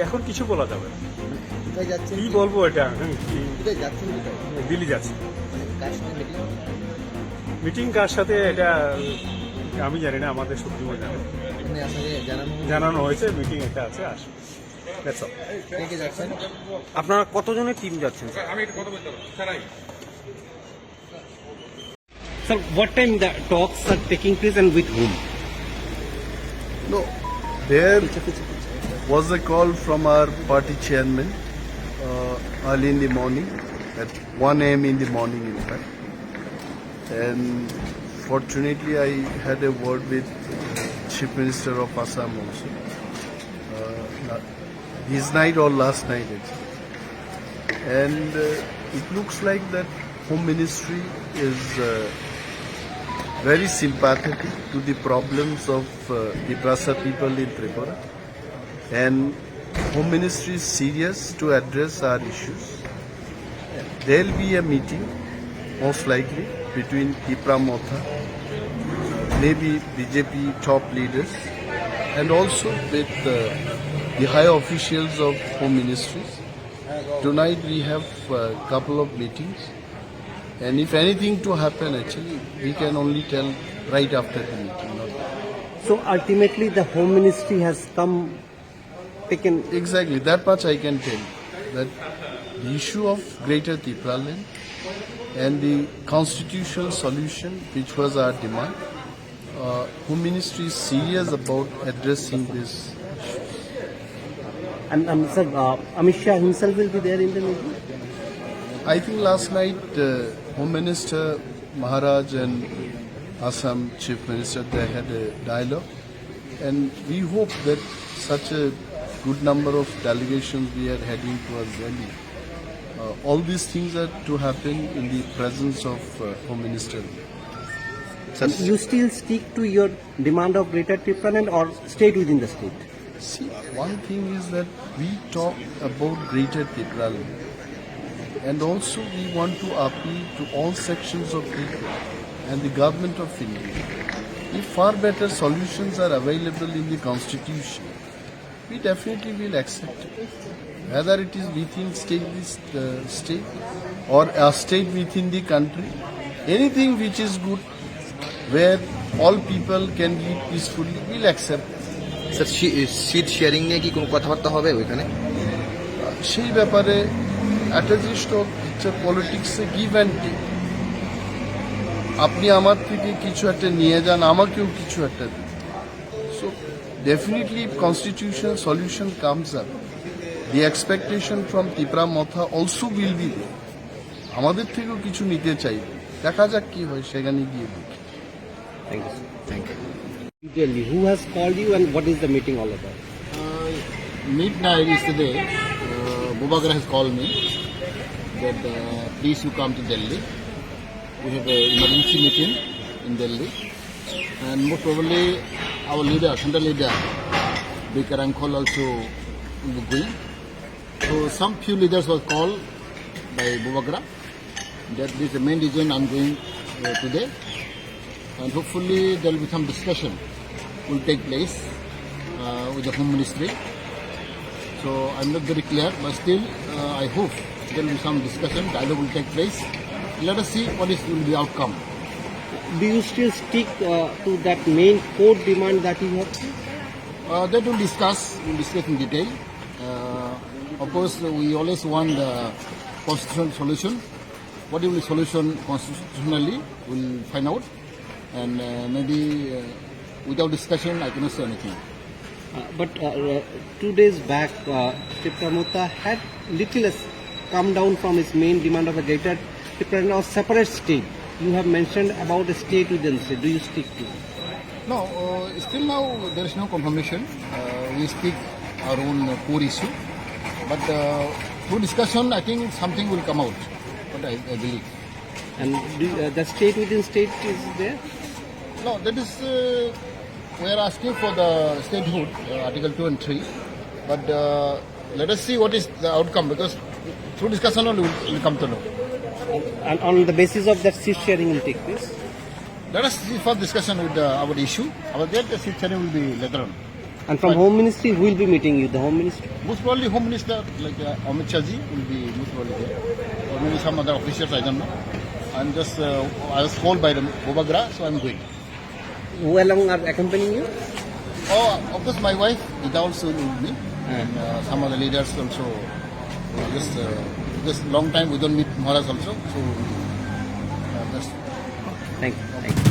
এখন কিছু বলা যাবে না। কোথায় যাচ্ছেন? কি বলবো এটা? কোথায় যাচ্ছেন? কোথায়? দিল্লি যাচ্ছি। কার সাথে মিটিং? মিটিং কার সাথে এটা আমি জানি না, আমাদের সুপ্রিমো জানে। এখানে আপনাকে জানানো হয়েছে মিটিং একটা আছে, আসবে। That's all. কে কে যাচ্ছেন? আপনারা কতজনের টিম যাচ্ছেন? Sir, what time the talks are taking place and with whom? No, there was a call from our party chairman early in the morning, at 1 a.m. in the morning in fact. And fortunately I had a word with Chief Minister of Assam also. This night or last night actually. And it looks like that Home Ministry is very sympathetic to the problems of the Prasa people in Tripura, and Home Ministry is serious to address our issues. There will be a meeting most likely between Tipra Motha, maybe BJP top leaders, and also with the high officials of Home Ministries. Tonight we have a couple of meetings. And if anything to happen, actually, we can only tell right after the meeting. So ultimately the Home Ministry has taken... Exactly, that much I can tell you. That the issue of Greater Tipra land and the constitutional solution, which was our demand, Home Ministry is serious about addressing this. And sir, Amit Shah himself will be there in the meeting? I think last night Home Minister Maharaj and Assam Chief Minister, they had a dialogue, and we hope that such a good number of delegations we are heading towards Delhi. All these things are to happen in the presence of Home Minister. And you still stick to your demand of Greater Tipra land or stay within the state? See, one thing is that we talk about Greater Tipra land. And also we want to appeal to all sections of people and the government of India. If far better solutions are available in the constitution, we definitely will accept it. Whether it is within state or a state within the country, anything which is good, where all people can live peacefully, we'll accept it. Sir seat sharing নিয়ে কি কোনো কথাবার্তা হবে ওইখানে? সেই ব্যাপারে at a gist of পলিটিক্সে give and take, আপনি আমার থেকে কিছু একটা নিয়ে যান, আমাকেও কিছু একটা দিন। So definitely constitutional solution comes up, the expectation from Tipra Motha also will be there. আমাদের থেকেও কিছু নিতে চাইবে, দেখা যাক কি হয়, সেখানে গিয়ে দেখি। Thank you, sir. Thank you. Delhi, who has called you and what is the meeting all about? Midnight yesterday, Bubagra has called me that please you come to Delhi. We have an emergency meeting in Delhi, and most probably our leader, central leader, Bikar Uncle also will be going. So some few leaders were called by Bubagra. That is the main reason I'm going today, and hopefully there will be some discussion will take place with the Home Ministry. So I'm not very clear, but still I hope there will be some discussion, dialogue will take place. Let us see what will be the outcome. Do you still stick to that main core demand that you have? That we'll discuss in detail. Of course, we always want the constitutional solution. What will be solution constitutionally, we'll find out. And maybe without discussion, I cannot say anything. But 2 days back, Tipra Motha had little come down from its main demand of a greater Tipra or separate state. You have mentioned about a state within state. Do you stick to it? No, still now there is no confirmation. We speak our own core issue. But through discussion, I think something will come out. But I believe. And the state within state is there? No, that is, we are asking for the statehood, Article 2 and 3. But let us see what is the outcome, because through discussion only we will come to know. And on the basis of that, seat sharing will take place? Let us see for discussion with our issue. Our that the seat sharing will be later on. And from Home Ministry, who will be meeting you? The Home Ministry? Most probably Home Minister like Amit Shah ji will be most probably there. Or maybe some other officials, I don't know. I'm just, I was called by the Bobagra, so I'm going. Who along are accompanying you? Oh, of course, my wife is also with me. And some other leaders also. Just long time we don't meet Maharaj also. So, that's Thank you. Thank you.